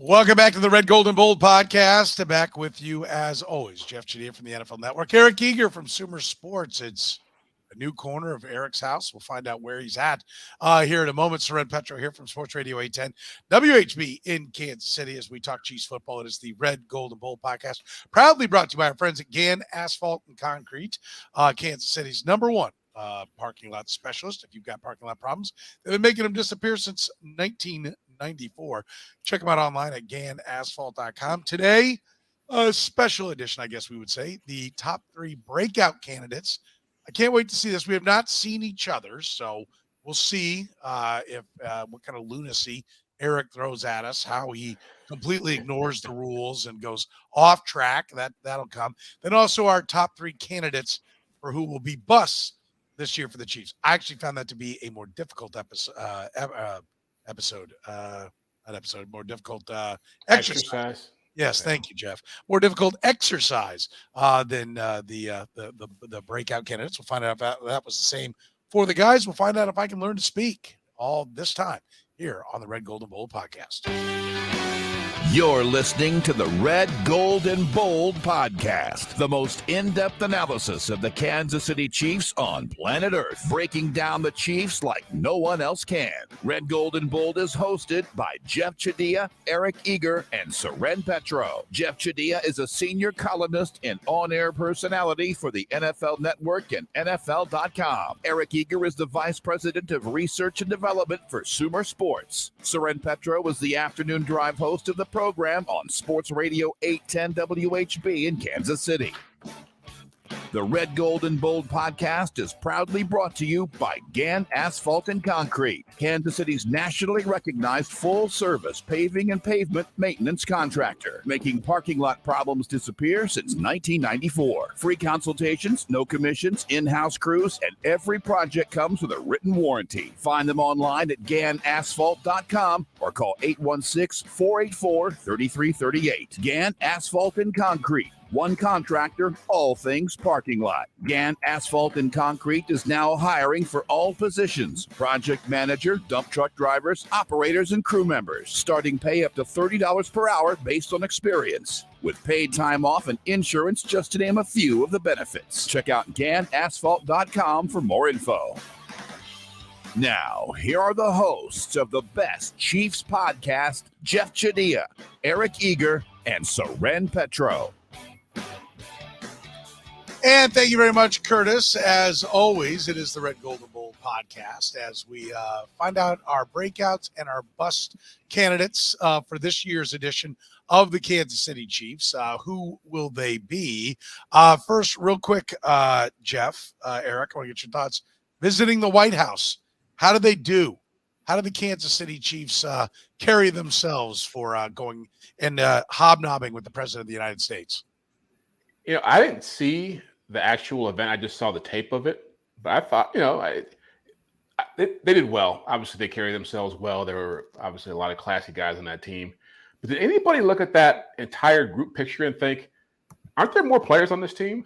Welcome back to the Red, Gold, and Bold podcast. Back with you as always, Jeff Chadiha from the NFL Network. Eric Eager from Sumer Sports. It's a new corner of Eric's house. We'll find out where he's at here in a moment. Soren Petro here from Sports Radio 810 WHB in Kansas City as we talk Chiefs football. It is the Red, Gold, and Bold podcast, proudly brought to you by our friends at Gann Asphalt and Concrete, Kansas City's number one parking lot specialist. If you've got parking lot problems, they've been making them disappear since 1994. Check them out online at GannAsphalt.com. Today, a special edition, I guess we would say, the top 3 breakout candidates. I can't wait to see this. We have not seen each other, so we'll see if what kind of lunacy Eric throws at us, how he completely ignores the rules and goes off track. That'll come. Then also our top 3 candidates for who will be busts this year for the Chiefs. I actually found that to be a more difficult more difficult exercise. Yes, thank you, Jeff. More difficult exercise than the breakout candidates. We'll find out if that was the same for the guys. We'll find out if I can learn to speak all this time here on the Red, Gold, and Bold podcast. You're listening to the Red, Gold, and Bold podcast, the most in-depth analysis of the Kansas City Chiefs on planet Earth, breaking down the Chiefs like no one else can. Red, Gold, and Bold is hosted by Jeff Chadiha, Eric Eager, and Soren Petro. Jeff Chadiha is a senior columnist and on-air personality for the NFL Network and NFL.com. Eric Eager is the vice president of research and development for Sumer Sports. Soren Petro was the afternoon drive host of the program on Sports Radio 810 WHB in Kansas City. The Red, Gold, and Bold podcast is proudly brought to you by Gann Asphalt and Concrete, Kansas City's nationally recognized full-service paving and pavement maintenance contractor, making parking lot problems disappear since 1994. Free consultations, no commissions, in-house crews, and every project comes with a written warranty. Find them online at GannAsphalt.com or call 816-484-3338. Gann Asphalt and Concrete. One contractor, all things parking lot. Gann Asphalt and Concrete is now hiring for all positions. Project manager, dump truck drivers, operators, and crew members. Starting pay up to $30 per hour based on experience. With paid time off and insurance, just to name a few of the benefits. Check out GannAsphalt.com for more info. Now, here are the hosts of the best Chiefs podcast, Jeff Chadiha, Eric Eager, and Soren Petro. And thank you very much, Curtis. As always, it is the Red, Gold, and Bold podcast as we find out our breakouts and our bust candidates for this year's edition of the Kansas City Chiefs. Who will they be? First, real quick, Jeff, Eric, I want to get your thoughts. Visiting the White House, how did they do? How did the Kansas City Chiefs carry themselves for going and hobnobbing with the President of the United States? You know, I didn't see the actual event. I just saw the tape of it. But I thought, they did well. Obviously, they carried themselves well. There were obviously a lot of classy guys on that team. But did anybody look at that entire group picture and think, aren't there more players on this team?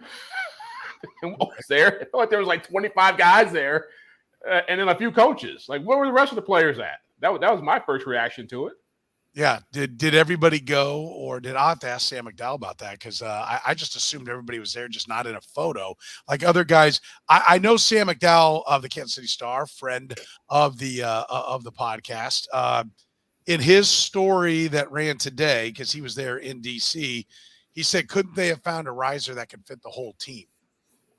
And what was there? I felt like there was like 25 guys there and then a few coaches. Like, where were the rest of the players at? That was my first reaction to it. Yeah. Did everybody go, or I'll have to ask Sam McDowell about that, because I just assumed everybody was there, just not in a photo like other guys. I know Sam McDowell of the Kansas City Star, friend of the podcast. In his story that ran today, because he was there in D.C., he said, couldn't they have found a riser that could fit the whole team?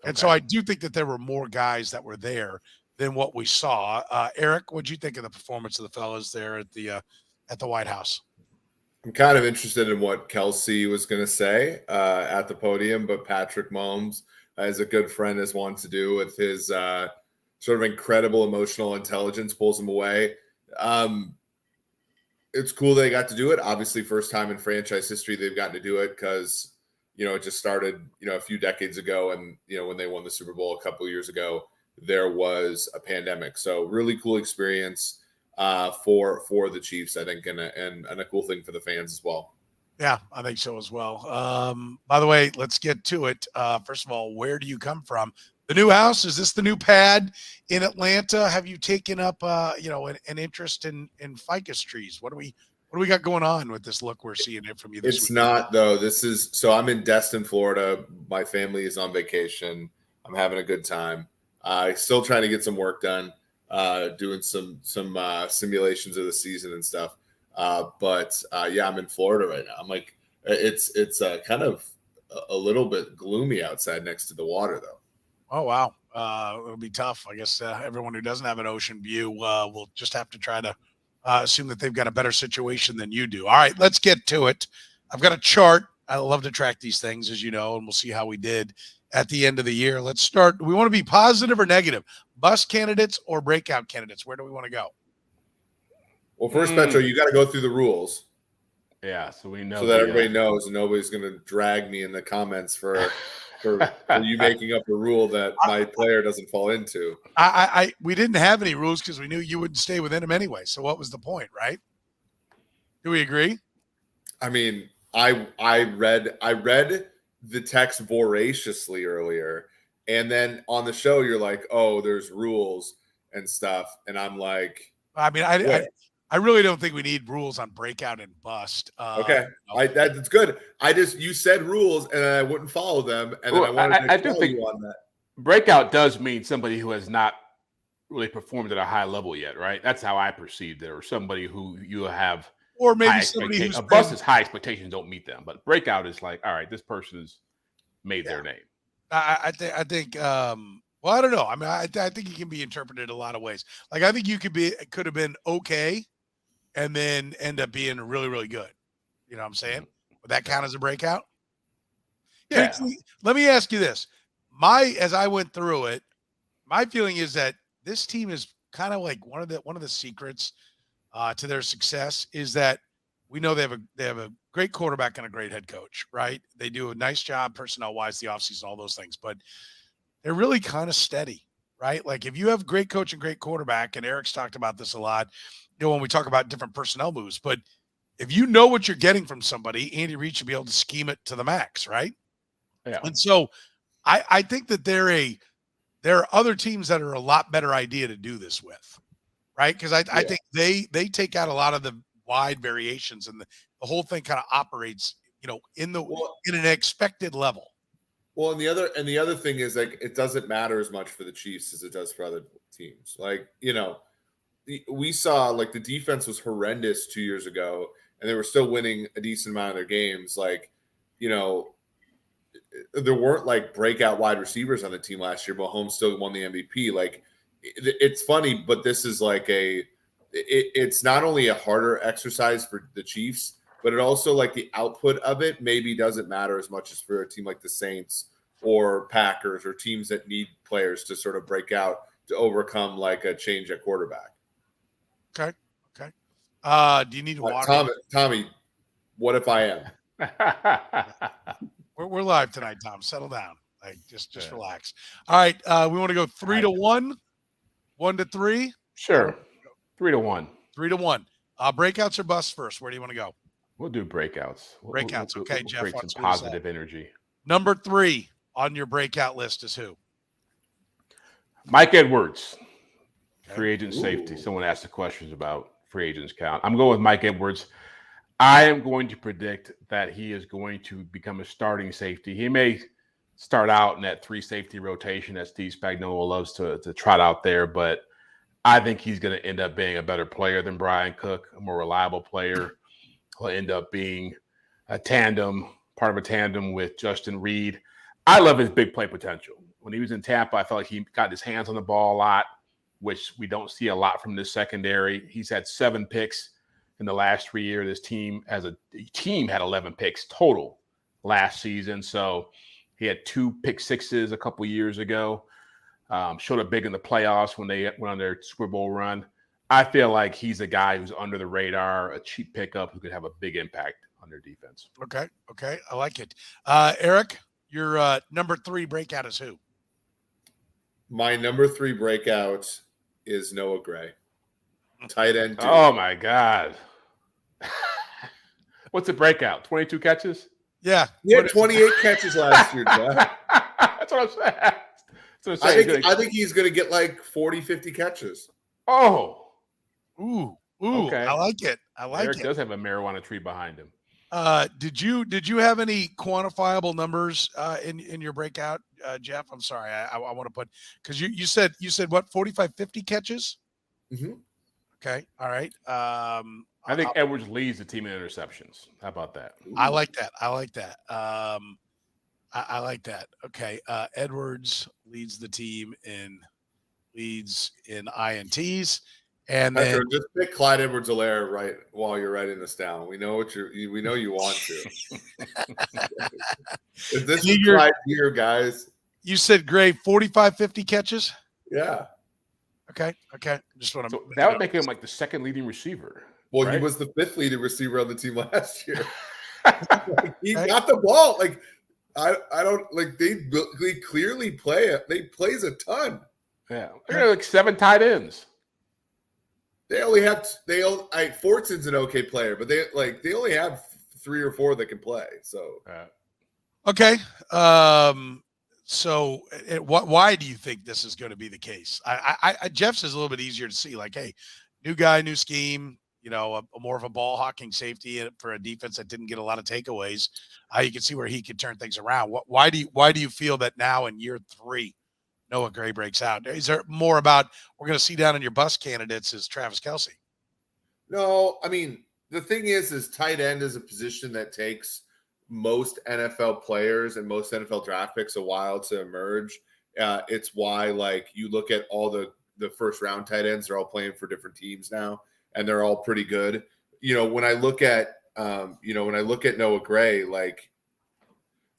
Okay. And so I do think that there were more guys that were there than what we saw. Eric, what'd you think of the performance of the fellas there at the White House? I'm kind of interested in what Kelsey was going to say at the podium, but Patrick Mahomes, as a good friend has wanted to do with his sort of incredible emotional intelligence, pulls him away. It's cool they got to do it. Obviously, first time in franchise history they've gotten to do it because, it just started, a few decades ago. And, when they won the Super Bowl a couple of years ago, there was a pandemic. So really cool experience for the Chiefs, I think, and a cool thing for the fans as well. Yeah, I think so as well. By the way, let's get to it. First of all, where do you come from? The new house? Is this the new pad in Atlanta? Have you taken up, an interest in ficus trees? What are What do we got going on with this look we're seeing it from you this It's week? not, though. So I'm in Destin, Florida. My family is on vacation. I'm having a good time. Still trying to get some work done, doing some simulations of the season and stuff. But I'm in Florida right now. I'm like, it's kind of a little bit gloomy outside next to the water, though. Oh, wow. It'll be tough. I guess everyone who doesn't have an ocean view will just have to try to assume that they've got a better situation than you do. All right, let's get to it. I've got a chart. I love to track these things, as you know, and we'll see how we did at the end of the year. Let's start. Do we want to be positive or negative? Bust candidates or breakout candidates? Where do we want to go? Well, first, Petro, you got to go through the rules. Yeah, so we know. So that everybody knows and nobody's going to drag me in the comments for you making up a rule that my player doesn't fall into. We didn't have any rules because we knew you wouldn't stay within them anyway. So what was the point, right? Do we agree? I mean, I read the text voraciously earlier, and then on the show you're like, oh, there's rules and stuff, and I'm like, I mean, I really don't think we need rules on breakout and bust. Okay, that's good. You said rules, and I wouldn't follow them, and then I wanted to tell you on that. Breakout does mean somebody who has not really performed at a high level yet, right? That's how I perceived it, or somebody who you have, or maybe somebody who's a bust is high expectations don't meet them, but breakout is like, all right, this person has made their name. I think. Well, I don't know. I mean, I think it can be interpreted a lot of ways. Like, I think could have been okay, and then end up being really, really good. You know what I'm saying? Would that count as a breakout? Yeah. Let me ask you this. As I went through it, my feeling is that this team is kind of like one of the secrets to their success is that we know they have a great quarterback and a great head coach, right? They do a nice job personnel-wise, the offseason, all those things, but they're really kind of steady, right? Like if you have great coach and great quarterback, and Eric's talked about this a lot, when we talk about different personnel moves, but if you know what you're getting from somebody, Andy Reid should be able to scheme it to the max, right? Yeah. And so I think that there are other teams that are a lot better idea to do this with, right? Because I think they take out a lot of the wide variations, and the whole thing kind of operates, in an expected level. Well, and the other thing is, like, it doesn't matter as much for the Chiefs as it does for other teams. Like, we saw, like, the defense was horrendous 2 years ago, and they were still winning a decent amount of their games. Like, there weren't like breakout wide receivers on the team last year. Mahomes still won the MVP. Like, it's funny, but this is like it's not only a harder exercise for the Chiefs, but it also, like, the output of it maybe doesn't matter as much as for a team like the Saints or Packers or teams that need players to sort of break out to overcome like a change at quarterback. Okay. Do you need to water? Tommy, what if I am? We're live tonight, Tom. Settle down. Like, just relax. All right. We want to go 3-1, 1-3. Sure. 3-1. 3-1. Breakouts or busts first? Where do you want to go? We'll do breakouts. Breakouts. Okay, Jeff. Create some positive energy. Number 3 on your breakout list is who? Mike Edwards, free agent safety. Someone asked the questions about free agents count. I'm going with Mike Edwards. I am going to predict that he is going to become a starting safety. He may start out in that 3 safety rotation that Steve Spagnuolo loves to trot out there, but I think he's going to end up being a better player than Brian Cook, a more reliable player. He'll end up being part of a tandem with Justin Reed. I love his big play potential. When he was in Tampa, I felt like he got his hands on the ball a lot, which we don't see a lot from this secondary. He's had 7 picks in the last 3 years. This team as a team had 11 picks total last season. So he had 2 pick sixes a couple years ago. Showed up big in the playoffs when they went on their Super Bowl run. I feel like he's a guy who's under the radar, a cheap pickup who could have a big impact on their defense. Okay. I like it. Eric, your number 3 breakout is who? My number 3 breakout is Noah Gray, tight end. Dude. Oh my God. What's a breakout? 22 catches? Yeah. He had 28 catches last year, Jeff. That's what I'm saying. I think he's going to get like 40, 50 catches. Oh. Ooh. Ooh, Okay. I like it. I like Eric it. does have a marijuana tree behind him. Did you have any quantifiable numbers in your breakout, Jeff? I'm sorry. I want to put because you said what 45, 50 catches. Mm-hmm. Okay. All right. I think Edwards leads the team in interceptions. How about that? I like that. I like that. I like that. Okay. Edwards leads the team in INTs. And Petro, then just pick Clyde Edwards-Helaire right while you're writing this down. We know we know you want to. If this is Clyde here, guys. You said Gray 45, 50 catches? Yeah. Okay. Just want to. So that would make him like the second leading receiver. Well, right? he was the 5th leading receiver on the team last year. He got the ball. Like I don't like they clearly play it. They plays a ton. Yeah, they're like 7 tight ends. They only have Fortson's an okay player, but they only have 3 or 4 that can play. So okay. So why do you think this is going to be the case? Jeff's is a little bit easier to see. Like, hey, new guy, new scheme. You know, a more of a ball hawking safety for a defense that didn't get a lot of takeaways. You can see where he could turn things around. Why do you feel that now in year 3? Noah Gray breaks out? Is there more about we're going to see down in your bus candidates is Travis Kelce? No, I mean, the thing is tight end is a position that takes most NFL players and most NFL draft picks a while to emerge. It's why, like, you look at all the first round tight ends, they're all playing for different teams now, and they're all pretty good. You know, when I look at Noah Gray, like,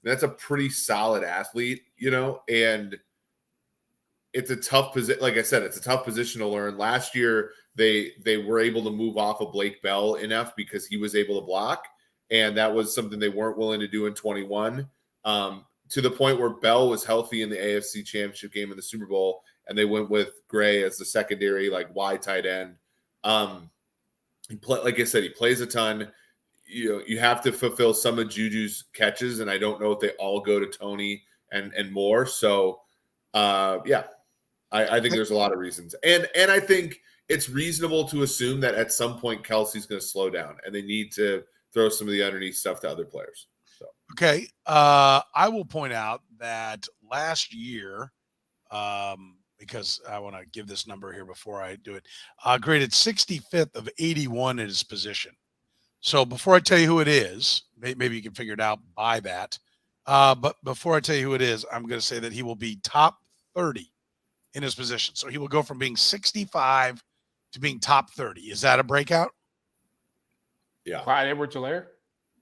that's a pretty solid athlete, you know, and it's a tough position. Like I said, it's a tough position to learn. Last year, they were able to move off of Blake Bell enough because he was able to block, and that was something they weren't willing to do in 21. To the point where Bell was healthy in the AFC Championship game in the Super Bowl, and they went with Gray as the secondary, like, wide tight end. Like I said, he plays a ton. You know, you have to fulfill some of Juju's catches, and I don't know if they all go to Tony and more. So, yeah. I think there's a lot of reasons. And I think it's reasonable to assume that at some point Kelsey's going to slow down and they need to throw some of the underneath stuff to other players. So okay. I will point out that last year, because I want to give this number here before I do it, graded 65th of 81 in his position. So before I tell you who it is, maybe you can figure it out by that. But before I tell you who it is, I'm going to say that he will be top 30 in his position. So he will go from being 65 to being top 30. Is that a breakout? Yeah. Clyde Edwards-Helaire?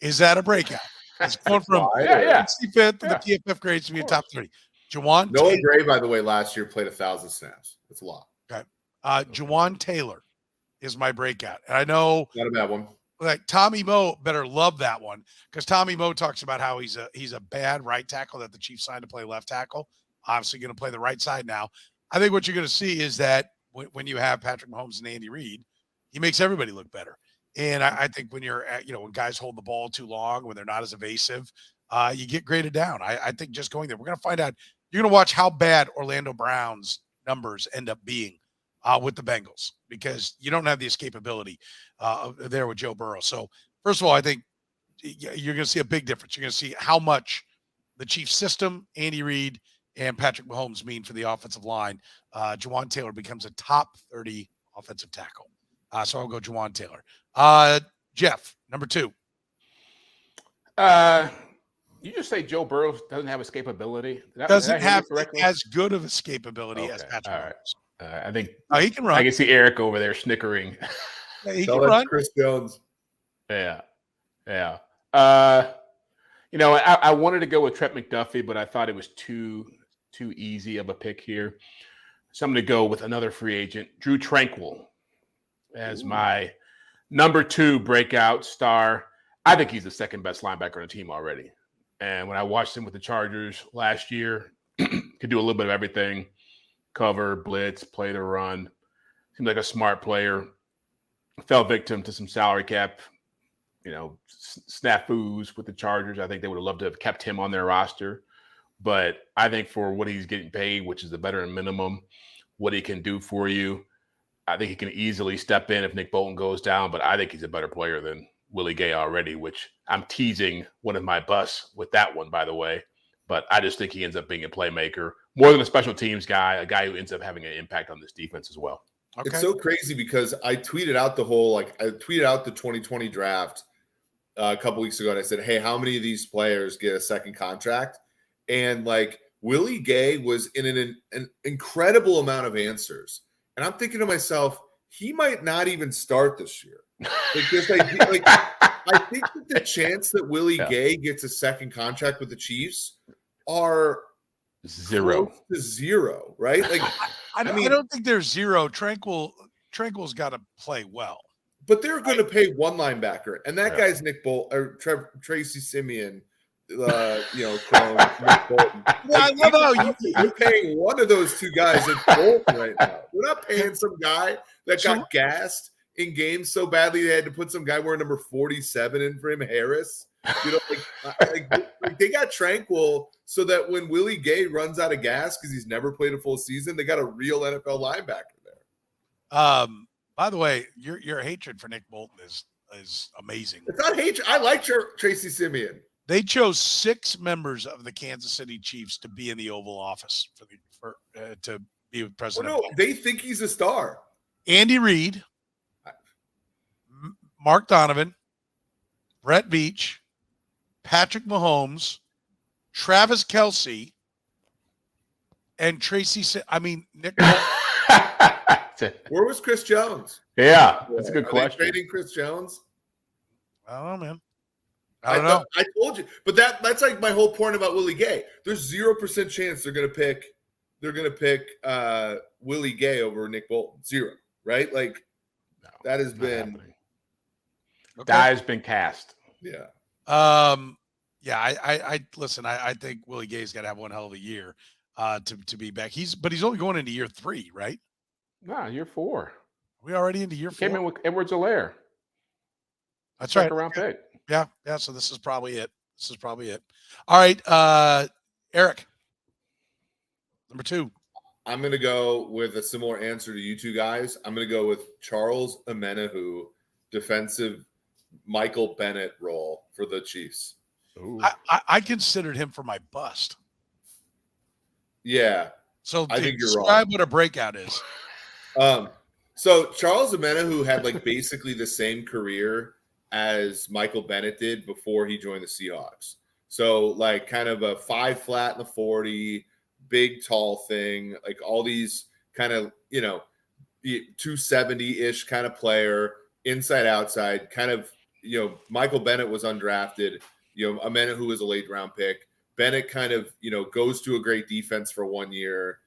Is that a breakout? It's going from 65th in the PFF grades to be a top 30. Juwan Noah Taylor. Gray, by the way, last year played 1,000 snaps. That's a lot. Okay. Juwan Taylor is my breakout. And I know Not a bad one. like Tommy Moe better love that one because Tommy Moe talks about how he's a bad right tackle that the Chiefs signed to play left tackle. Obviously going to play the right side now. I think what you're going to see is that when you have Patrick Mahomes and Andy Reid, he makes everybody look better. And I think when you're at, when guys hold the ball too long, when they're not as evasive, you get graded down. I think just going there, we're going to find out. You're going to watch how bad Orlando Brown's numbers end up being with the Bengals because you don't have the escapability there with Joe Burrow. So first of all, I think you're going to see a big difference. You're going to see how much the Chiefs system, Andy Reid, and Patrick Mahomes mean for the offensive line. Juwan Taylor becomes a top 30 offensive tackle. So I'll go Juwan Taylor. Jeff, number 2. You just say Joe Burrow doesn't have escapability. Doesn't have as good of escapability as Patrick Mahomes. I think he can run. I can see Eric over there snickering. Yeah, he can run. Chris Jones. Yeah. I wanted to go with Trent McDuffie, but I thought it was too easy of a pick here. So I'm going to go with another free agent, Drew Tranquill, as my number 2 breakout star. I think he's the second best linebacker on the team already. And when I watched him with the Chargers last year, could do a little bit of everything: cover, blitz, play the run. Seemed like a smart player. Fell victim to some salary cap, snafus with the Chargers. I think they would have loved to have kept him on their roster. But I think for what he's getting paid, which is the veteran minimum, what he can do for you, I think he can easily step in if Nick Bolton goes down, but I think he's a better player than Willie Gay already, which I'm teasing one of my busts with that one, by the way. But I just think he ends up being a playmaker more than a special teams guy, a guy who ends up having an impact on this defense as well. Okay. It's so crazy because I tweeted out the 2020 draft a couple weeks ago, and I said, hey, how many of these players get a second contract? And like Willie Gay was in an incredible amount of answers. And I'm thinking to myself, he might not even start this year. Because I think that the chance that Willie Gay gets a second contract with the Chiefs are zero to zero, right? Like, I don't think there's zero. Tranquil's got to play well, but they're going to pay one linebacker, and that guy's Nick Bolt or Tracy Simeon. Clone Nick Bolton. I love how you're paying one of those two guys in Bolton right now. We're not paying some guy that got gassed in games so badly they had to put some guy wearing number 47 in for him, Harris. They got Tranquil so that when Willie Gay runs out of gas because he's never played a full season, they got a real NFL linebacker there. By the way, your hatred for Nick Bolton is amazing. It's not hatred. I like Tracy Simeon. They chose 6 members of the Kansas City Chiefs to be in the Oval Office to be with President. No, they think he's a star. Andy Reid, Mark Donovan, Brett Veach, Patrick Mahomes, Travis Kelce, and Nick Bolton. Where was Chris Jones? Yeah, that's a good question. Trading Chris Jones? I don't know, man. I don't know. I told you, but that's like my whole point about Willie Gay. There's 0% chance they're gonna pick Willie Gay over Nick Bolton. 0, right? Like that has been that has been cast. Yeah. I listen. I think Willie Gay's got to have one hell of a year to be back. He's only going into year 3, right? No, year 4. Are we already into year 4? Came in with Edwards-Helaire. That's right. Second-round pick. Yeah. So this is probably it. All right, Eric, number 2. I'm going to go with a similar answer to you two guys. I'm going to go with Charles Omenihu, defensive Michael Bennett role for the Chiefs. I considered him for my bust. Yeah. So I think you're describe wrong. what a breakout is. So Charles Omenihu had like basically the same career as Michael Bennett did before he joined the Seahawks. So like kind of a 5 flat in the 40, big tall thing, like all these kind of 270-ish kind of player, inside outside, kind of Michael Bennett was undrafted. Omenihu was a late round pick. Bennett kind of goes to a great defense for 1 year,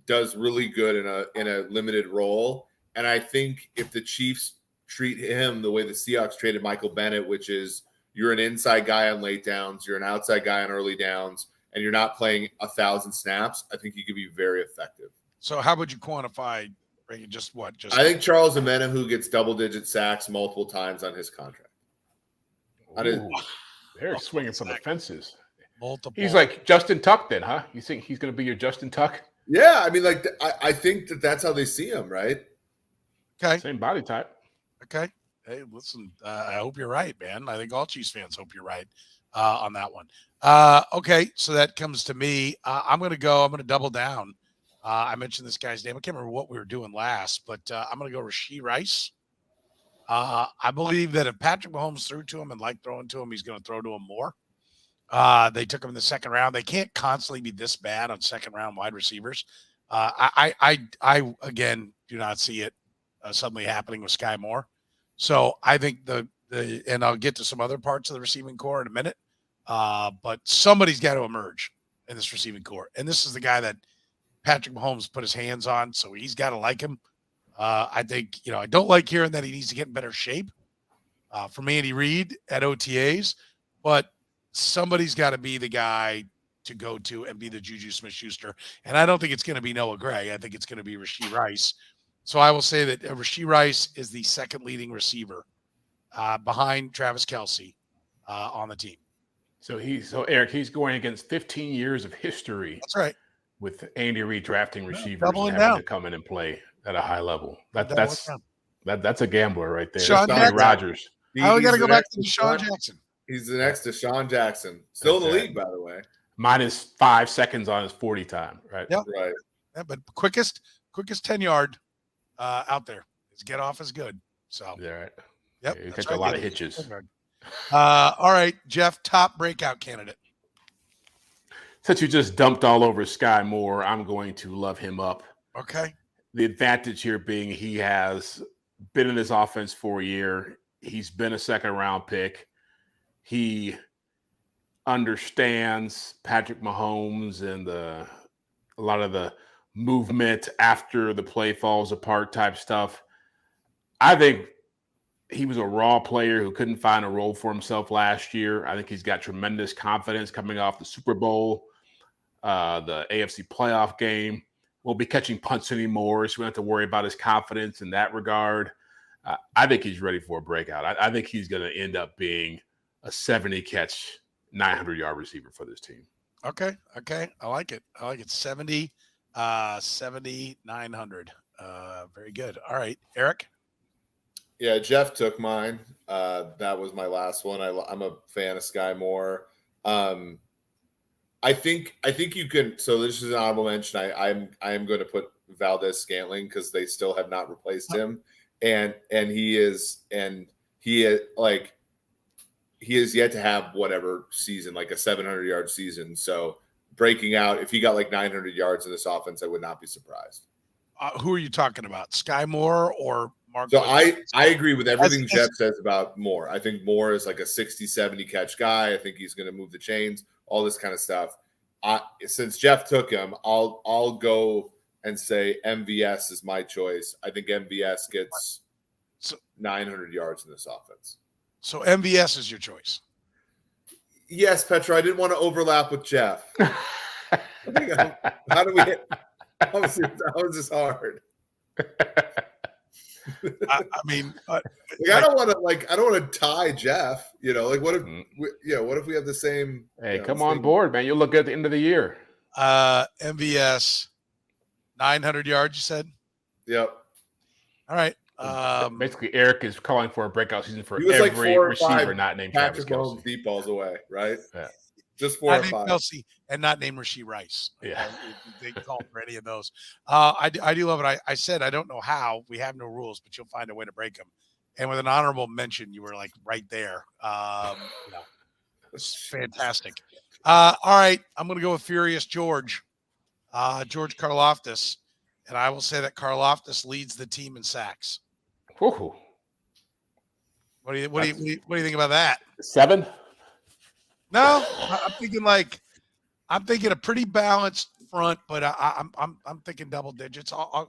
does really good in a limited role. And I think if the Chiefs treat him the way the Seahawks traded Michael Bennett, which is you're an inside guy on late downs, you're an outside guy on early downs, and you're not playing 1,000 snaps, I think he could be very effective. So how would you quantify just what? I think Charles Omenihu gets double-digit sacks multiple times on his contract. They're swinging from the fences. Multiple. He's like Justin Tuck then, huh? You think he's going to be your Justin Tuck? Yeah, I mean, like I think that's how they see him, right? Okay. Same body type. Okay. Hey, listen, I hope you're right, man. I think all Chiefs fans hope you're right on that one. Okay, so that comes to me. I'm going to double down. I mentioned this guy's name. I can't remember what we were doing last, but I'm going to go Rashee Rice. I believe that if Patrick Mahomes threw to him and liked throwing to him, he's going to throw to him more. They took him in the second round. They can't constantly be this bad on second-round wide receivers. I again do not see it suddenly happening with Sky Moore. So I think and I'll get to some other parts of the receiving core in a minute. But somebody's got to emerge in this receiving core, and this is the guy that Patrick Mahomes put his hands on, so he's got to like him. I think I don't like hearing that he needs to get in better shape from Andy Reid at OTAs, but somebody's got to be the guy to go to and be the Juju Smith-Schuster. And I don't think it's going to be Noah Gray. I think it's going to be Rashee Rice. So I will say that Rashee Rice is the second leading receiver behind Travis Kelce on the team. So Eric, he's going against 15 years of history. That's right. With Andy Reid drafting receivers doubling and having down to come in and play at a high level. That That's a gambler right there. Sean That's Johnny Jackson. Rodgers. I only got to He's go the back next to Deshaun Jackson. He's the next Deshaun Jackson. Still in the league, by the way. Minus 5 seconds on his 40 time, right? Yep. Right. Yeah, but quickest 10-yard out there. His get off is good. So Yeah, right. Yep. Yeah, you catch a lot of hitches. All right, Jeff, top breakout candidate. Since you just dumped all over Sky Moore, I'm going to love him up. Okay. The advantage here being he has been in this offense for a year. He's been a second-round pick. He understands Patrick Mahomes and a lot of the movement after the play falls apart type stuff. I think he was a raw player who couldn't find a role for himself last year. I think he's got tremendous confidence coming off the Super Bowl, the AFC playoff game. Won't be catching punts anymore, so we don't have to worry about his confidence in that regard. I think he's ready for a breakout. I think he's going to end up being a 70-catch, 900-yard receiver for this team. Okay. I like it. 70, 900. Very good. All right, Eric. Yeah, Jeff took mine. That was my last one. I'm a fan of Sky Moore. I think you can. So this is an honorable mention. I am going to put Valdez-Scantling because they still have not replaced him, and he is yet to have whatever season, like a 700-yard season. So breaking out, if he got like 900 yards in this offense, I would not be surprised. Who are you talking about, Sky Moore or Mark? So I agree with everything Jeff says about Moore. I think Moore is like a 60, 70 catch guy. I think he's going to move the chains, all this kind of stuff. Since Jeff took him, I'll go and say MVS is my choice. I think MVS gets 900 yards in this offense. So MVS is your choice. Yes, Petro. I didn't want to overlap with Jeff. How do we hit? How is this hard? I mean, I don't want to tie Jeff. What if what if we have the same? Hey, come on board, man. You'll look good at the end of the year. MVS 900 yards. You said. Yep. All right. Basically, Eric is calling for a breakout season for every like receiver not named Patrick Travis Kelce. Mahomes deep balls away, right? Yeah. Just 4 or 5. Kelce and not named Rashee Rice. Yeah. They call for any of those. I do love it. I said I don't know how. We have no rules, but you'll find a way to break them. And with an honorable mention, you were like right there. It's fantastic. All right, I'm going to go with Furious George, George Karlaftis, and I will say that Karlaftis leads the team in sacks. Whoa. What do you think about that? 7? No, I'm thinking a pretty balanced front, but I'm thinking double digits. I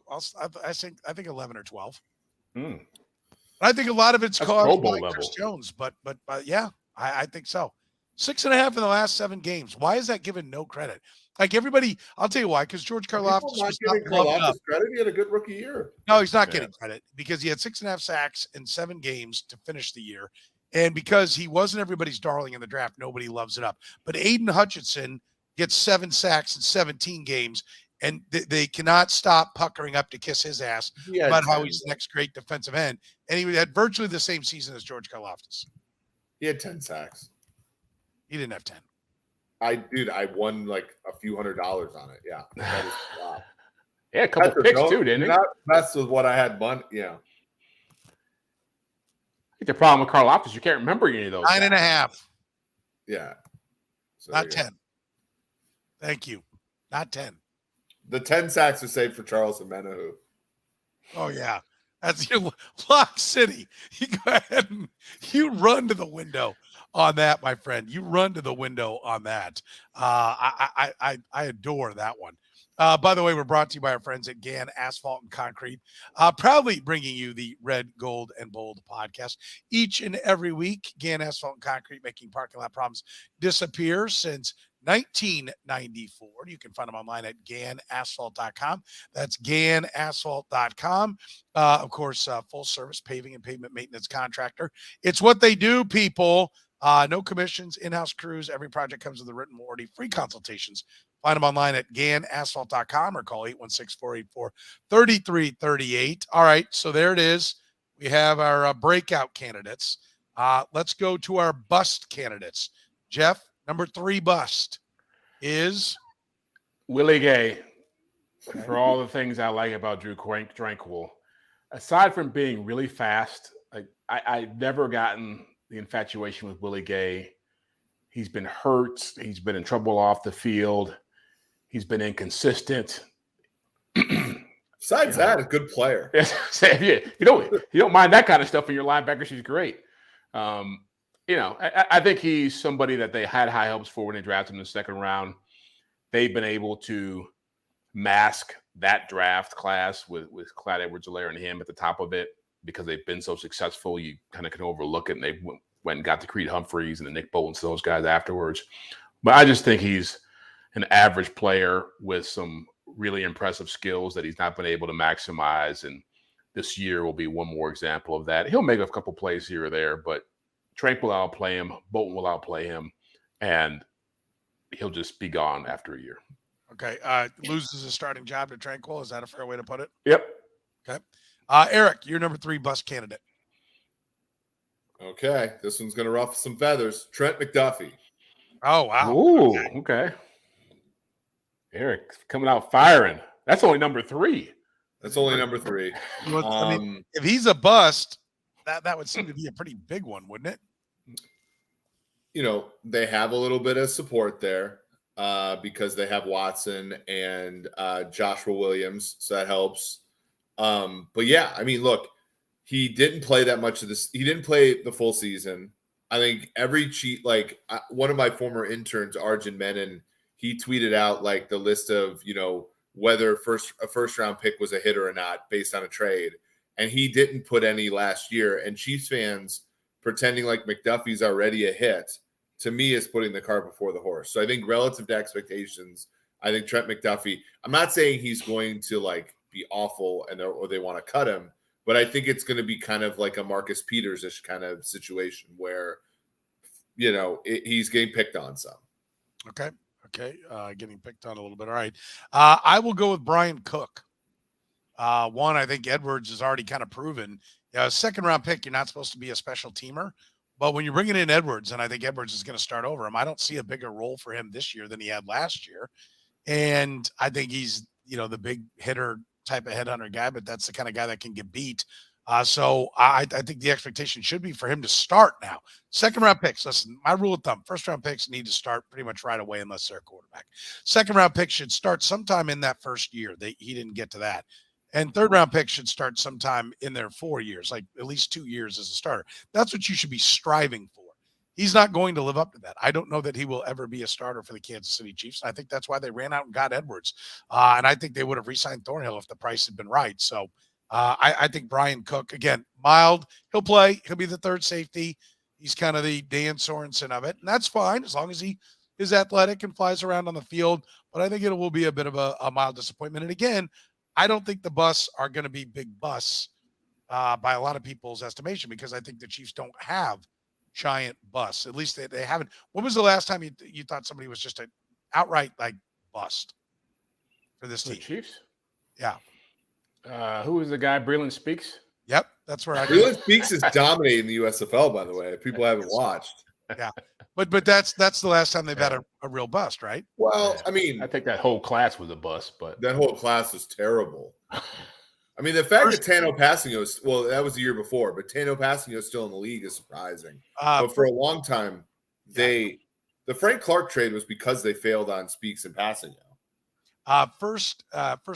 think 11 or 12. I think a lot of it's caused by Chris Jones, but yeah, I think so. 6.5 in the last 7 games. Why is that given no credit? Like everybody, I'll tell you why. Because George Karlaftis not giving Karlaftis credit. He had a good rookie year. No, he's not getting credit because he had 6.5 sacks in 7 games to finish the year, and because he wasn't everybody's darling in the draft, nobody loves it up. But Aiden Hutchinson gets 7 sacks in 17 games, and they cannot stop puckering up to kiss his ass about how he's the next great defensive end. And he had virtually the same season as George Karlaftis. He had 10 sacks. He didn't have 10. I won like a few $100 on it. Yeah. That is, wow. Yeah, a couple picks too, didn't he? Not mess with what I had money. Yeah. I think the problem with Karlaftis, you can't remember any of those. 9.5. Yeah. So not 10. Thank you. Not 10. The 10 sacks are saved for Charles Omenihu. Oh, yeah. That's your Lock City. You go ahead and you run to the window on that, my friend. You run to the window on that. I adore that one. By the way, we're brought to you by our friends at Gann Asphalt and Concrete, proudly bringing you the Red, Gold, and Bold podcast each and every week. Gann Asphalt and Concrete making parking lot problems disappear since 1994. You can find them online at GannAsphalt.com. That's GannAsphalt.com. Of course, full service paving and pavement maintenance contractor. It's what they do, people. No commissions, in-house crews. Every project comes with a written warranty, free consultations Find them online at ganasphalt.com or call 816-484-3338. All right, so there it is. We have our breakout candidates. Let's go to our bust candidates. Jeff, number 3 bust is Willie Gay. For all the things I like about Drew Tranquil, aside from being really fast, like I've never gotten the infatuation with Willie Gay. He's been hurt. He's been in trouble off the field. He's been inconsistent. Besides that, a good player. You don't mind that kind of stuff in your linebackers. He's great. I think he's somebody that they had high hopes for when they drafted him in the second round. They've been able to mask that draft class with Clyde Edwards-Helaire and him at the top of it because they've been so successful. You kind of can overlook it, and they went and got the Creed Humphreys and the Nick Boltons, those guys afterwards. But I just think he's an average player with some really impressive skills that he's not been able to maximize, and this year will be one more example of that. He'll make a couple plays here or there, but Trank will outplay him, Bolton will outplay him, and he'll just be gone after a year. okay. Loses his starting job to Tranquil. Is that a fair way to put it? Yep. Okay. Eric, you're number 3 bust candidate. Okay, this one's going to ruffle some feathers. Trent McDuffie. Oh, wow. Ooh, okay. Eric coming out firing. That's only number 3. That's only number 3. I mean, if he's a bust, that would seem to be a pretty big one, wouldn't it? They have a little bit of support there because they have Watson and Joshua Williams, so that helps. But yeah, I mean, look, he didn't play that much of this. He didn't play the full season. I think every cheat, like one of my former interns, Arjun Menon, he tweeted out like the list of, whether a first round pick was a hit or not based on a trade. And he didn't put any last year. And Chiefs fans pretending like McDuffie's already a hit, to me, is putting the cart before the horse. So I think relative to expectations, I think Trent McDuffie, I'm not saying he's going to like be awful or they want to cut him, but I think it's going to be kind of like a Marcus Peters-ish kind of situation where, he's getting picked on some. Okay. Getting picked on a little bit. All right. I will go with Brian Cook. One, I think Edwards has already kind of proven, second round pick, you're not supposed to be a special teamer. But when you're bringing in Edwards, and I think Edwards is going to start over him, I don't see a bigger role for him this year than he had last year. And I think he's, the big hitter type of headhunter guy, but that's the kind of guy that can get beat. So I think the expectation should be for him to start now. Second round picks. Listen, my rule of thumb, first round picks need to start pretty much right away unless they're a quarterback. Second round picks should start sometime in that first year. He didn't get to that. And third round picks should start sometime in their 4 years, like at least 2 years as a starter. That's what you should be striving for. He's not going to live up to that. I don't know that he will ever be a starter for the Kansas City Chiefs. I think that's why they ran out and got Edwards. And I think they would have re-signed Thornhill if the price had been right. So I think Brian Cook, again, mild. He'll play. He'll be the third safety. He's kind of the Dan Sorensen of it. And that's fine as long as he is athletic and flies around on the field. But I think it will be a bit of a mild disappointment. And again, I don't think the busts are going to be big busts by a lot of people's estimation because I think the Chiefs don't have giant busts. At least they haven't. When was the last time you thought somebody was just an outright like bust for this team? The Chiefs? Yeah. Who was the guy? Breland Speaks? Yep. That's where Breland Speaks is dominating the USFL, by the way. People haven't watched. Yeah. But that's the last time they've had a real bust, right? Well, I mean, I think that whole class was a bust, but that whole class was terrible. I mean, the fact that Tano Passingo that was the year before, but Tano Passingo is still in the league is surprising. But for a long time, the Frank Clark trade was because they failed on Speaks and Passingo. First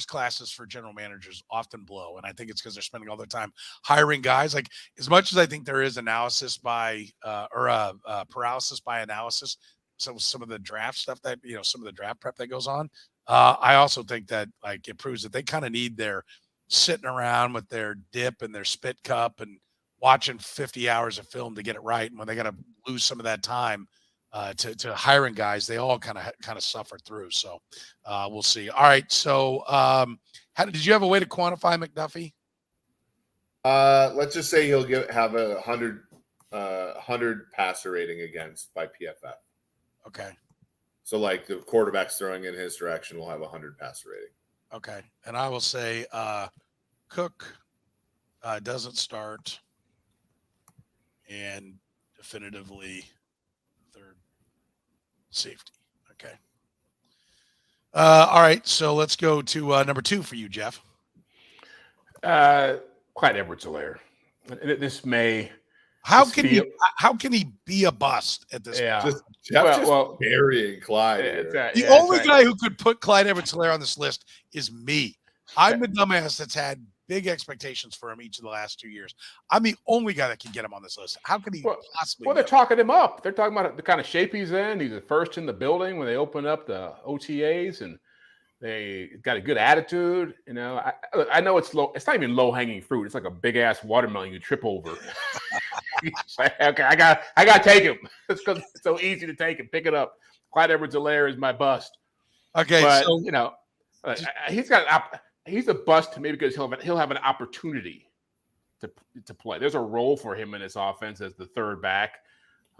classes for general managers often blow, and I think it's because they're spending all their time hiring guys. Like as much as I think there is analysis by paralysis by analysis, so some of the draft stuff that some of the draft prep that goes on, I also think that like it proves that they kind of need their sitting around with their dip and their spit cup and watching 50 hours of film to get it right. And when they got to lose some of that time to hiring guys, they all kind of suffer through. So we'll see. All right. So did you have a way to quantify McDuffie? Let's just say he'll have a 100 passer rating against by PFF. Okay. So like the quarterback's throwing in his direction will have 100 passer rating. Okay. And I will say Cook doesn't start, and definitively third safety. Okay. All right. So let's go to number 2 for you, Jeff. Clyde Edwards-Helaire. This may. How can he be a bust at this point? Just burying Clyde here. The only guy who could put Clyde Edwards-Helaire on this list is me. I'm the dumbass that's had big expectations for him each of the last 2 years. I'm the only guy that can get him on this list. How can he possibly? Well, they're talking him up. They're talking about the kind of shape he's in. He's the first in the building when they open up the OTAs, and they got a good attitude. You know, I know it's low. It's not even low hanging fruit. It's like a big ass watermelon you trip over. Okay, I got to take him. It's because it's so easy to take him. Pick it up. Clyde Edwards-Helaire is my bust. Okay, but, so you know, he's a bust to me because he'll have an opportunity to play. There's a role for him in this offense as the third back.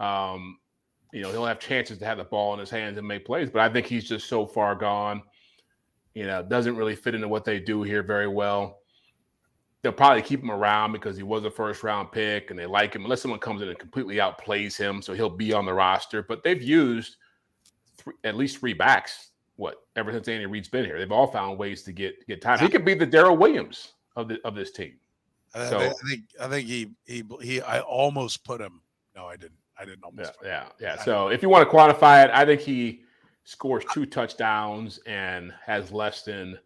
You know, he'll have chances to have the ball in his hands and make plays, but I think he's just so far gone. You know, doesn't really fit into what they do here very well. They'll probably keep him around because he was a first-round pick and they like him, unless someone comes in and completely outplays him, so he'll be on the roster. But they've used at least 3 backs, ever since Andy Reid's been here. They've all found ways to get time. He could be the Darrell Williams of this team. I think I almost put him. No, I didn't. I didn't almost. Yeah. So if you want to quantify it, I think he scores 2 touchdowns and has less than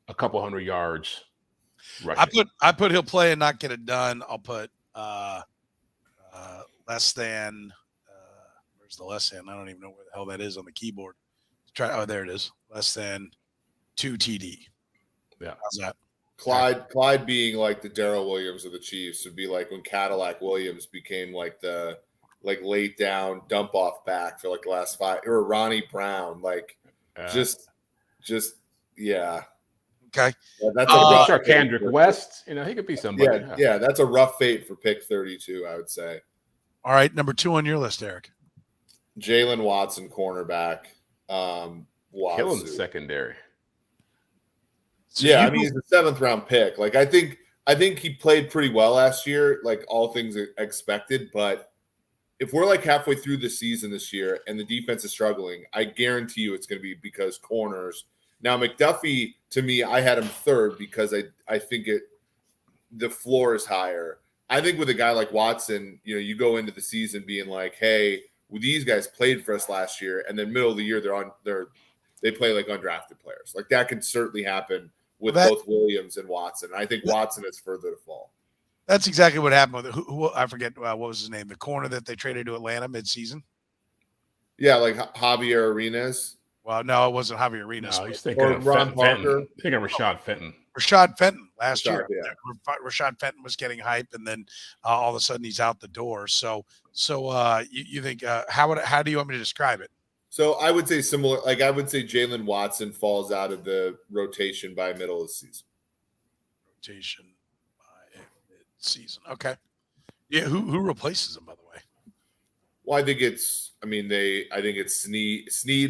a couple hundred yards rushing. I put he'll play and not get it done. I'll put less than. Where's the less than? I don't even know where the hell that is on the keyboard. There it is. Less than 2 TD. Yeah. How's that? Clyde being like the Darrell Williams of the Chiefs would be like when Cadillac Williams became like the laid down dump off back for like the last 5, or Ronnie Brown, just yeah. Okay. Yeah, that's a rough Kendrick West. You know, he could be somebody. Yeah, that's a rough fate for pick 32, I would say. All right, number 2 on your list, Eric. Jalen Watson, cornerback. Killing the secondary. So yeah, I mean, he's a 7th round pick. Like, I think he played pretty well last year, like all things expected. But if we're like halfway through the season this year and the defense is struggling, I guarantee you it's going to be because corners. Now, McDuffie, to me, I had him 3rd because I think the floor is higher. I think with a guy like Watson, you know, you go into the season being like, hey, well, these guys played for us last year, and then middle of the year they play like undrafted players. Like that can certainly happen with both Williams and Watson. I think Watson is further to fall. That's exactly what happened with who I forget what was his name, the corner that they traded to Atlanta midseason. Yeah, like Javier Arenas. Well, no, it wasn't Javier Arenas. No, he's thinking of Ron Parker. Thinking of Rashad Fenton. Rashad Fenton last year. Yeah. Rashad Fenton was getting hype, and then all of a sudden he's out the door. So you think how do you want me to describe it? So I would say similar. Like I would say Jalen Watson falls out of the rotation by middle of the season. Rotation by mid-season. Okay. Yeah. Who replaces him, by the way? Well, I think it's Snead,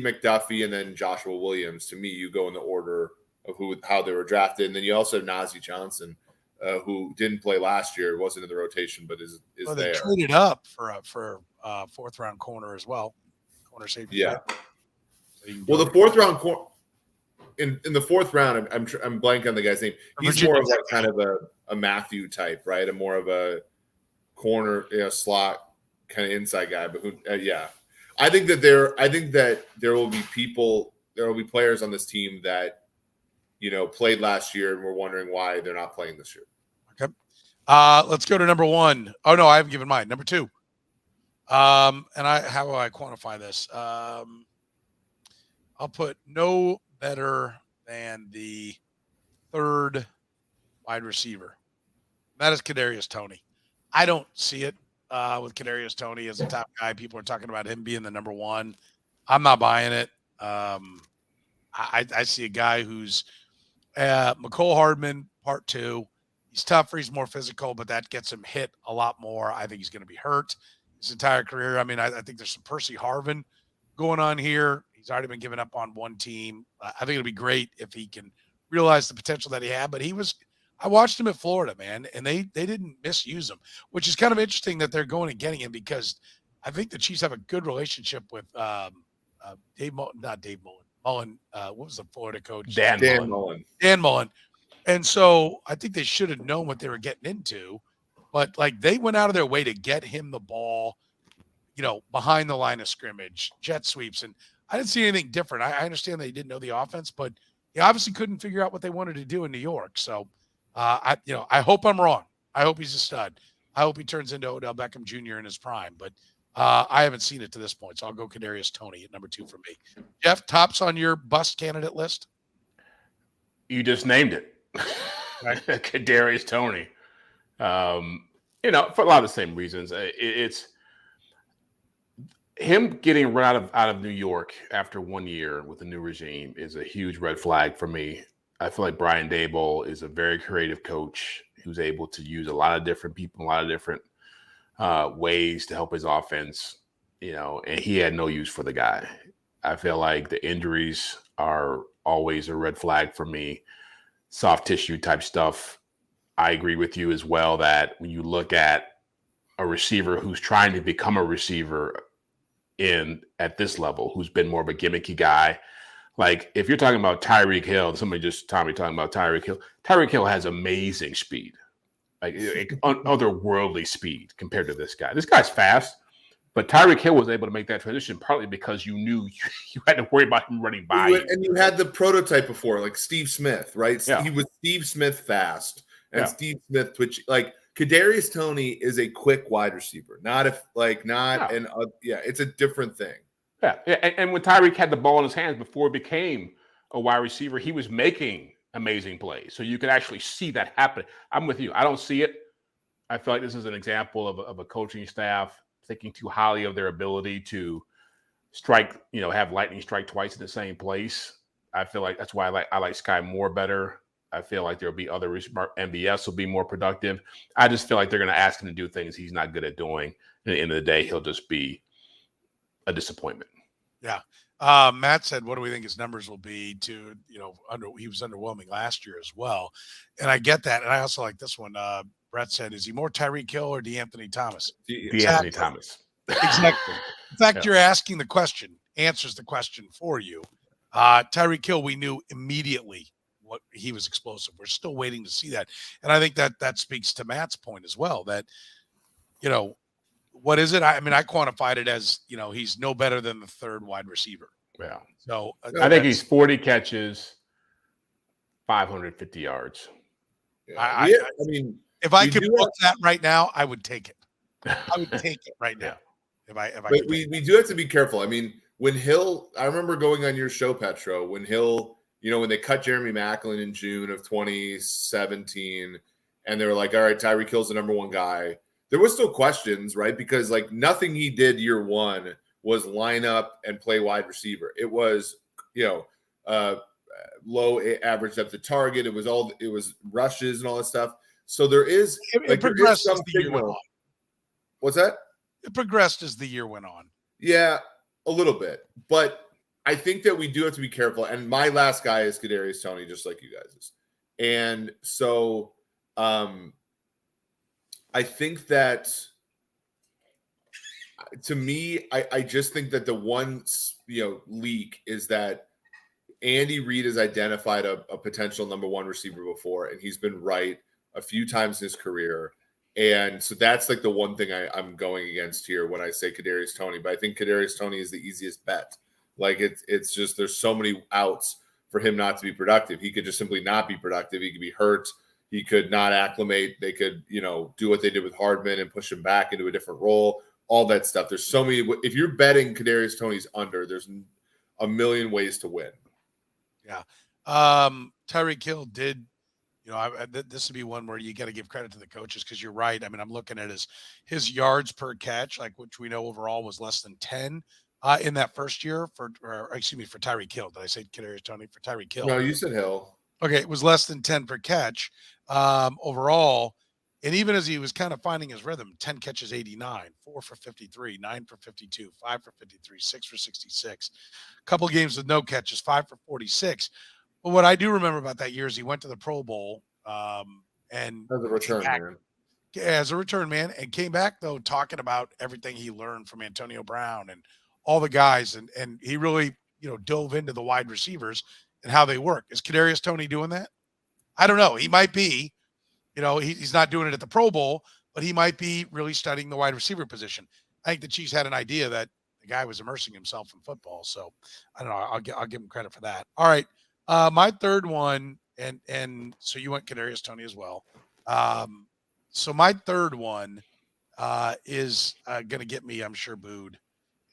McDuffie, and then Joshua Williams. To me, you go in the order of how they were drafted, and then you also have Najee Johnson, who didn't play last year, wasn't in the rotation, but is they there. Traded up for a 4th round corner as well. Corner safety. Yeah. Well, the 4th round corner in the 4th round, I'm blanking on the guy's name. He's more of like kind of a Matthew type, right? A more of a corner, slot kind of inside guy. But I think that there will be players on this team that played last year and we're wondering why they're not playing this year. Okay. Let's go to number 1. Oh no, I haven't given mine. Number 2. How will I quantify this? I'll put no better than the 3rd wide receiver. That is Kadarius Toney. I don't see it with Kadarius Toney as a top guy. People are talking about him being the number 1. I'm not buying it. I see a guy who's McCole Hardman, part 2. He's tougher. He's more physical, but that gets him hit a lot more. I think he's going to be hurt his entire career. I mean, I think there's some Percy Harvin going on here. He's already been given up on one team. I think it'll be great if he can realize the potential that he had. But I watched him at Florida, man, and they didn't misuse him, which is kind of interesting that they're going and getting him because I think the Chiefs have a good relationship with not Dave Mullen. What was the Florida coach? Dan Mullen. Dan Mullen. And so I think they should have known what they were getting into, but like they went out of their way to get him the ball, behind the line of scrimmage, jet sweeps. And I didn't see anything different. I understand they didn't know the offense, but they obviously couldn't figure out what they wanted to do in New York. So I hope I'm wrong. I hope he's a stud. I hope he turns into Odell Beckham Jr. in his prime, but I haven't seen it to this point. So I'll go Kadarius Toney at number 2 for me. Jeff, tops on your bust candidate list? You just named it. Right. Kadarius Toney. For a lot of the same reasons. It's him getting run out of New York after 1 year with a new regime is a huge red flag for me. I feel like Brian Daboll is a very creative coach who's able to use a lot of different people, a lot of different ways to help his offense, and he had no use for the guy. I feel like the injuries are always a red flag for me. Soft tissue type stuff. I agree with you as well that when you look at a receiver who's trying to become a receiver at this level, who's been more of a gimmicky guy, like if you're talking about Tyreek Hill, somebody just talking about Tyreek Hill. Tyreek Hill has amazing speed, like otherworldly speed compared to this guy. This guy's fast, but Tyreek Hill was able to make that transition partly because you knew you had to worry about him running by you. And you had the prototype before, like Steve Smith, right? Yeah. He was Steve Smith fast, and Yeah. Steve Smith twitch. Like Kadarius Toney is a quick wide receiver, it's a different thing. Yeah, and when Tyreek had the ball in his hands before he became a wide receiver, he was making amazing plays. So you can actually see that happen. I'm with you. I don't see it. I feel like this is an example of a coaching staff thinking too highly of their ability to strike, have lightning strike twice in the same place. I feel like that's why I like Sky Moore better. I feel like there'll be other MBS will be more productive. I just feel like they're going to ask him to do things he's not good at doing. And at the end of the day, he'll just be a disappointment. Yeah. Matt said, what do we think his numbers will be he was underwhelming last year as well. And I get that. And I also like this one. Brett said, is he more Tyreek Hill or DeAnthony Thomas? DeAnthony Thomas. Exactly. In fact, You're asking the question, answers the question for you. Tyreek Hill, we knew immediately what he was explosive. We're still waiting to see that. And I think that speaks to Matt's point as well, that, what is it? I quantified it as, he's no better than the third wide receiver. Yeah. So I think he's 40 catches, 550 yards. Yeah. If I could book that right now, I would take it. I would take it right now. But we do have to be careful. When Hill, I remember going on your show, Petro, when Hill, when they cut Jeremy Maclin in June of 2017, and they were like, all right, Tyreek Hill's the number one guy. There was still questions, right? Because nothing he did year one was line up and play wide receiver. It was, low average depth of target. It was rushes and all that stuff. So there is it progressed as the year went on. What's that? It progressed as the year went on. Yeah, a little bit. But I think that we do have to be careful. And my last guy is Kadarius Toney, just like you guys. And so I think that to me, I just think that the one leak is that Andy Reid has identified a potential number one receiver before, and he's been right a few times in his career. And so that's the one thing I'm going against here when I say Kadarius Toney. But I think Kadarius Toney is the easiest bet. It's just there's so many outs for him not to be productive. He could just simply not be productive. He could be hurt. He could not acclimate. They could, do what they did with Hardman and push him back into a different role. All that stuff. There's so many. If you're betting Kadarius Toney's under, there's a million ways to win. Yeah. Tyreek Hill did, this would be one where you got to give credit to the coaches because you're right. I'm looking at his yards per catch, which we know overall was less than 10 in that first year for Tyreek Hill. Did I say Kadarius Toney? For Tyreek Hill? No, you said Hill. Okay, it was less than 10 per catch overall. And even as he was kind of finding his rhythm, 10 catches, 89, 4 for 53, 9 for 52, 5 for 53, 6 for 66. A couple of games with no catches, 5 for 46. But what I do remember about that year is he went to the Pro Bowl and As a return man. as a return man, and came back though talking about everything he learned from Antonio Brown and all the guys, and he really dove into the wide receivers and how they work. Is Kadarius Toney doing that? I don't know. He might be. He's not doing it at the Pro Bowl, but he might be really studying the wide receiver position. I think the Chiefs had an idea that the guy was immersing himself in football. So I don't know. I'll give him credit for that. All right. My third one, and so you went Kadarius Toney as well. So my third one is going to get me, I'm sure, booed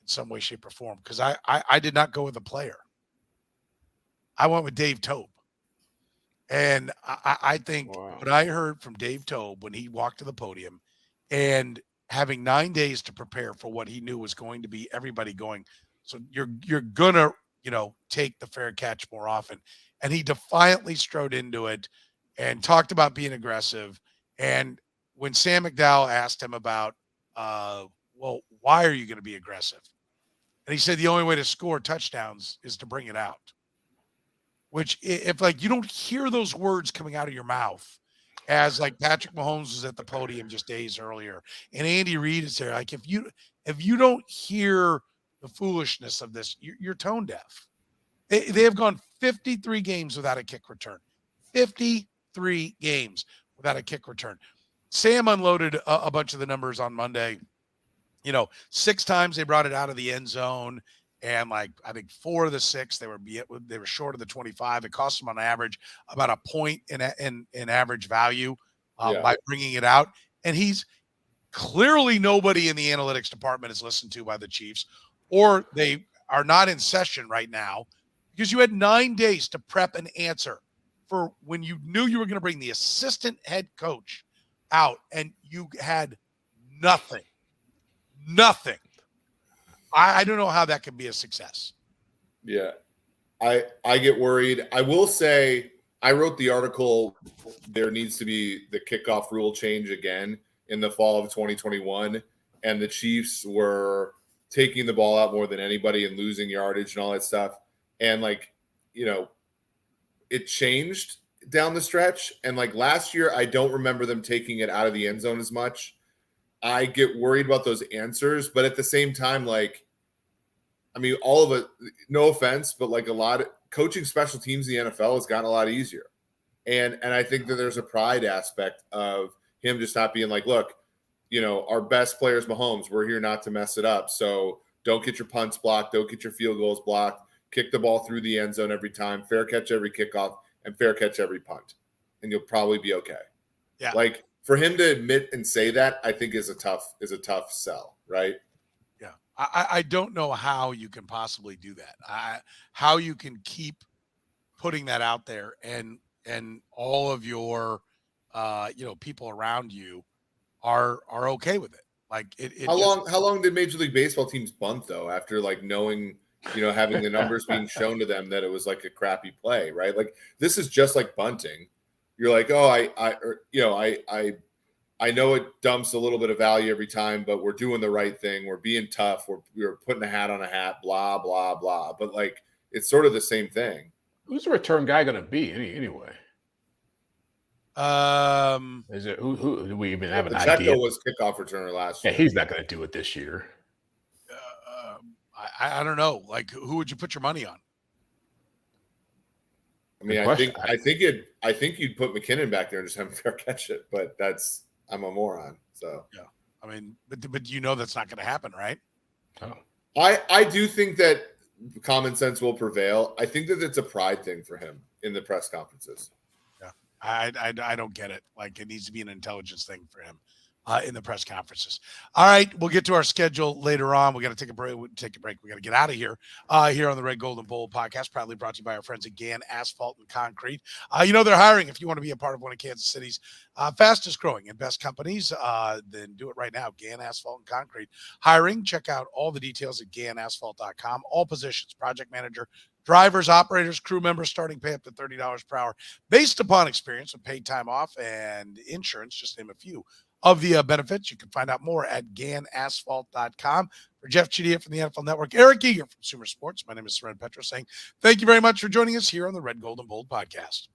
in some way, shape, or form, because I did not go with a player. I went with Dave Toub. And I think what I heard from Dave Toub when he walked to the podium and having 9 days to prepare for what he knew was going to be everybody going, so you're going to, take the fair catch more often. And he defiantly strode into it and talked about being aggressive. And when Sam McDowell asked him about, well, why are you going to be aggressive? And he said the only way to score touchdowns is to bring it out. Which, if like you don't hear those words coming out of your mouth, as like Patrick Mahomes was at the podium just days earlier, and Andy Reid is there, like if you don't hear the foolishness of this, you're tone deaf. They have gone 53 games without a kick return, 53 games without a kick return. Sam unloaded a bunch of the numbers on Monday. 6 times they brought it out of the end zone. And I think 4 of the 6, they were short of the 25. It cost them on average about a point in average value by bringing it out. And he's clearly nobody in the analytics department is listened to by the Chiefs, or they are not in session right now, because you had 9 days to prep an answer for when you knew you were going to bring the assistant head coach out, and you had nothing. I don't know how that could be a success. Yeah. I get worried. I will say I wrote the article, there needs to be the kickoff rule change again in the fall of 2021. And the Chiefs were taking the ball out more than anybody and losing yardage and all that stuff. And it changed down the stretch. And last year, I don't remember them taking it out of the end zone as much. I get worried about those answers, but at the same time, all of it, no offense, but a lot of coaching special teams in the NFL has gotten a lot easier. And I think that there's a pride aspect of him just not being look, our best player is Mahomes. We're here not to mess it up. So don't get your punts blocked. Don't get your field goals blocked. Kick the ball through the end zone every time. Fair catch every kickoff and fair catch every punt. And you'll probably be okay. Yeah. For him to admit and say that, I think is a tough sell, right? Yeah. I don't know how you can possibly do that. How you can keep putting that out there and all of your people around you are okay with it. How long did Major League Baseball teams bunt though, after knowing, having the numbers being shown to them that it was a crappy play, right? This is just like bunting. You're I know it dumps a little bit of value every time, but we're doing the right thing. We're being tough. We're putting a hat on a hat, blah, blah, blah. But it's sort of the same thing. Who's the return guy going to be anyway? Is it who do we even have an idea? Pacheco was kickoff returner last year. Yeah, he's not going to do it this year. I don't know. Who would you put your money on? I think you'd put McKinnon back there and just have him fair catch it, but I'm a moron. So yeah, but that's not going to happen, right? Oh. I do think that common sense will prevail. I think that it's a pride thing for him in the press conferences. Yeah, I don't get it. It needs to be an intelligence thing for him in the press conferences. All right, we'll get to our schedule later on. We got to take a break. We got to get out of here. Here on the Red Gold and Bold podcast, proudly brought to you by our friends at Gann Asphalt and Concrete. They're hiring. If you want to be a part of one of Kansas City's fastest growing and best companies, then do it right now. Gann Asphalt and Concrete hiring. Check out all the details at GannAsphalt.com. All positions: project manager, Drivers, operators, crew members, starting pay up to $30 per hour based upon experience with paid time off and insurance, just name a few of the benefits. You can find out more at ganasphalt.com. For Jeff Chadiha from the NFL Network, Eric Eager from Consumer Sports, my name is Soren Petro saying thank you very much for joining us here on the Red, Gold, and Bold podcast.